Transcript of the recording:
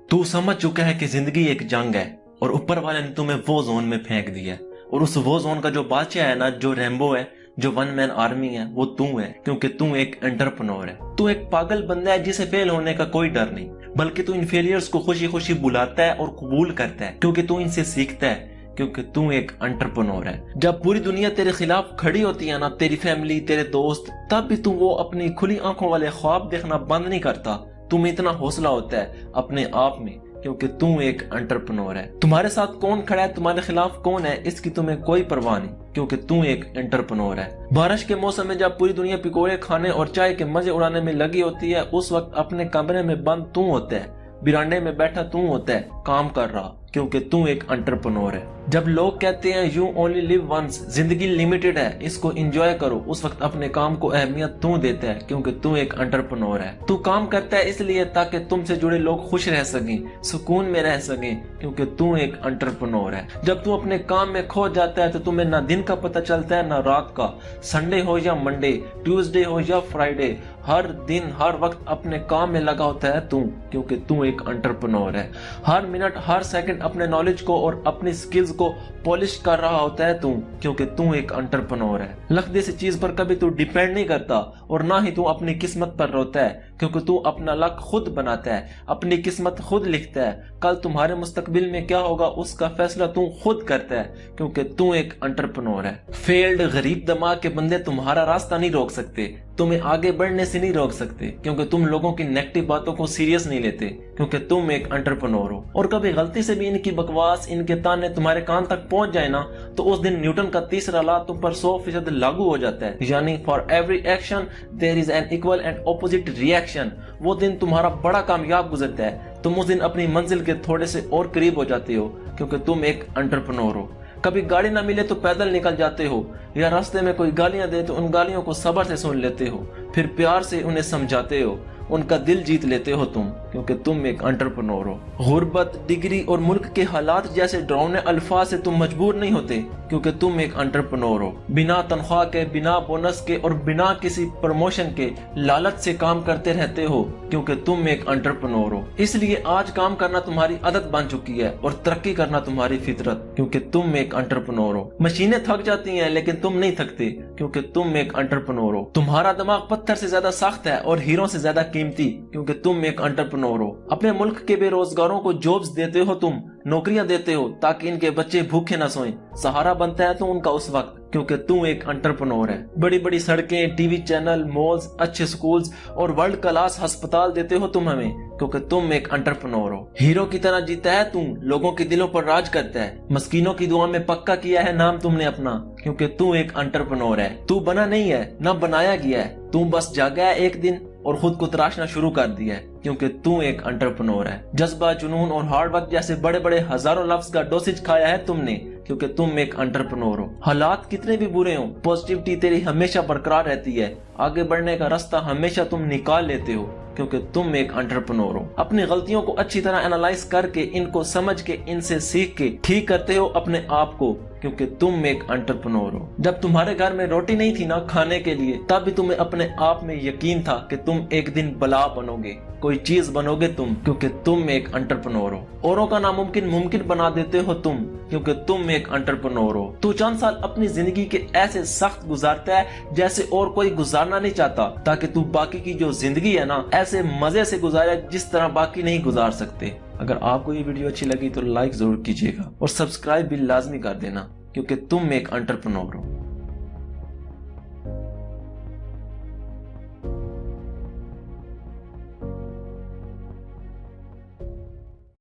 तू समझ चुका है कि जिंदगी एक जंग है और ऊपर वाले ने तुम्हें वो जोन में फेंक दिया है, और उस वो जोन का जो बादशाह है ना, जो रैम्बो है, जो वन मैन आर्मी है, वो तू है। क्योंकि तू एक एंटरप्रेन्योर है। तू एक पागल बंदा है जिसे फेल होने का कोई डर नहीं, बल्कि तू इन फेलियर्स को खुशी खुशी बुलाता है और कबूल करता है, क्योंकि तू इनसे सीखता है। क्योंकि तू एक एंटरप्रेन्योर है। जब पूरी दुनिया तेरे खिलाफ खड़ी होती है ना, तेरी फैमिली, तेरे दोस्त, तब भी तू वो अपनी खुली आंखों वाले ख्वाब देखना बंद नहीं करता। तुम्हें इतना हौसला होता है अपने आप में, क्योंकि तू एक एंटरप्रेन्योर है। तुम्हारे साथ कौन खड़ा है, तुम्हारे खिलाफ कौन है, इसकी तुम्हें कोई परवाह नहीं, क्योंकि तू एक एंटरप्रेन्योर है। बारिश के मौसम में जब पूरी दुनिया पकौड़े खाने और चाय के मजे उड़ाने में लगी होती है, उस वक्त अपने कमरे में बंद तू होता है, बिरांडे में बैठा तू होता है काम कर रहा, क्योंकि तू एक एंटरप्रेन्योर है। जब लोग कहते हैं यू ओनली लिव वंस, जिंदगी लिमिटेड है, इसको एंजॉय करो, उस वक्त अपने काम को अहमियत तू देता है, क्योंकि तू एक एंटरप्रेन्योर है। तू काम करता है इसलिए ताकि तुमसे जुड़े लोग खुश रह सकें, सुकून में रह सकें, क्योंकि तू एक एंटरप्रेन्योर है। जब तू अपने काम में खो जाता है तो तुम्हें ना दिन का पता चलता है ना रात का। संडे हो या मंडे, ट्यूसडे हो या फ्राइडे, हर दिन हर वक्त अपने काम में लगा होता है तू, क्योंकि तू एक एंटरप्रेन्योर है। हर मिनट हर सेकंड अपने नॉलेज को और अपनी स्किल्स को पॉलिश कर रहा होता है तू, क्योंकि तू एक एंटरप्रेन्योर है। लक जैसी चीज पर कभी तू डिपेंड नहीं करता, और ना ही तू अपनी किस्मत पर रोता है, क्योंकि तू अपना लक खुद बनाता है, अपनी किस्मत खुद लिखता है। कल तुम्हारे मुस्तकबिल में क्या होगा उसका फैसला तू खुद करता है, क्योंकि तू एक एंटरप्रेन्योर है। फेल्ड गरीब दिमाग के बंदे तुम्हारा रास्ता नहीं रोक सकते, तुम्हें आगे बढ़ने से नहीं रोक सकते, क्योंकि तुम लोगों की नेगेटिव बातों को सीरियस नहीं लेते, क्योंकि तुम एक एंटरप्रेन्योर हो। और कभी गलती से भी इनकी बकवास, इनके ताने तुम्हारे कान तक पहुंच जाए ना, तो उस दिन न्यूटन का तीसरा लॉ तुम पर 100% लागू हो जाता है, यानी for every action there is an equal and opposite reaction. वो दिन तुम्हारा बड़ा कामयाब गुजरता है, तुम उस दिन अपनी मंजिल के थोड़े से और करीब हो जाते हो, क्योंकि तुम एक एंटरप्रेन्योर हो। कभी गाड़ी ना मिले तो पैदल निकल जाते हो, या रास्ते में कोई गालियां दे तो उन गालियों को सब्र से सुन लेते हो, फिर प्यार से उन्हें समझाते हो, उनका दिल जीत लेते हो तुम, क्योंकि तुम एक एंटरप्रेन्योर हो। गुर्बत, डिग्री और मुल्क के हालात जैसे डरावने अल्फाज से तुम मजबूर नहीं होते, क्योंकि तुम एक एंटरप्रेन्योर हो। बिना तनख्वाह के, बिना बोनस के और बिना किसी प्रमोशन के लालच से काम करते रहते हो, क्योंकि तुम एक एंटरप्रेन्योर हो। इसलिए आज काम करना तुम्हारी आदत बन चुकी है और तरक्की करना तुम्हारी फितरत, क्योंकि तुम एक एंटरप्रेन्योर हो। मशीनें थक जाती हैं लेकिन तुम नहीं थकते, क्योंकि तुम एक एंटरप्रेन्योर हो। तुम्हारा दिमाग पत्थर से ज्यादा सख्त है और हीरो से ज्यादा कीमती, क्योंकि तुम एक एंटरप्रेन्योर हो। अपने मुल्क के बेरोजगारों को जॉब्स देते हो तुम, नौकरियां देते हो ताकि इनके बच्चे भूखे न सोएं, सहारा बनता है तो उनका उस वक्त, क्योंकि तू एक एंटरप्रेन्योर है। बड़ी बड़ी सड़कें, टीवी चैनल, मॉल्स, अच्छे स्कूल्स और वर्ल्ड क्लास अस्पताल देते हो तुम हमें, क्योंकि तुम एक एंटरप्रेन्योर हो। हीरो की तरह जीता है तू, लोगों के दिलों पर राज करता है, मस्कीनों की दुआ में पक्का किया है नाम तुमने अपना, क्योंकि तू एक एंटरप्रेन्योर है। तू बना नहीं है, ना बनाया गया है, तू बस जागा है एक दिन और खुद को तराशना शुरू कर दिया है, क्योंकि तू एक एंटरप्रेन्योर है। जज्बा, जुनून और हार्ड वर्क जैसे बड़े बड़े हजारों लफ्ज का डोसेज खाया है तुमने, क्योंकि तुम एक एंटरप्रेन्योर हो। हालात कितने भी बुरे हों, पॉजिटिविटी तेरी हमेशा बरकरार रहती है, आगे बढ़ने का रास्ता हमेशा तुम निकाल लेते हो, क्योंकि तुम एक एंटरप्रेन्योर हो। अपनी गलतियों को अच्छी तरह एनालाइज करके, इनको समझ के, इनसे सीख के ठीक करते हो अपने आप को, क्योंकि तुम एक एंटरप्रेन्योर हो। जब तुम्हारे घर में रोटी नहीं थी ना खाने के लिए, तब भी तुम्हें अपने आप में यकीन था कि तुम एक दिन बला बनोगे, कोई चीज बनोगे तुम, क्योंकि तुम एक एंटरप्रेन्योर हो। औरों का नामुमकिन मुमकिन बना देते हो तुम, क्योंकि तुम एक एंटरप्रेन्योर हो। तू चंद साल अपनी जिंदगी के ऐसे सख्त गुजारता है जैसे और कोई गुजारना नहीं चाहता, ताकि तू बाकी की जो जिंदगी है ना, ऐसे मजे से गुजारे जिस तरह बाकी नहीं गुजार सकते। अगर आपको ये वीडियो अच्छी लगी तो लाइक जरूर कीजिएगा और सब्सक्राइब भी लाजमी कर देना, क्योंकि तुम एक एंटरप्रेन्योर हो।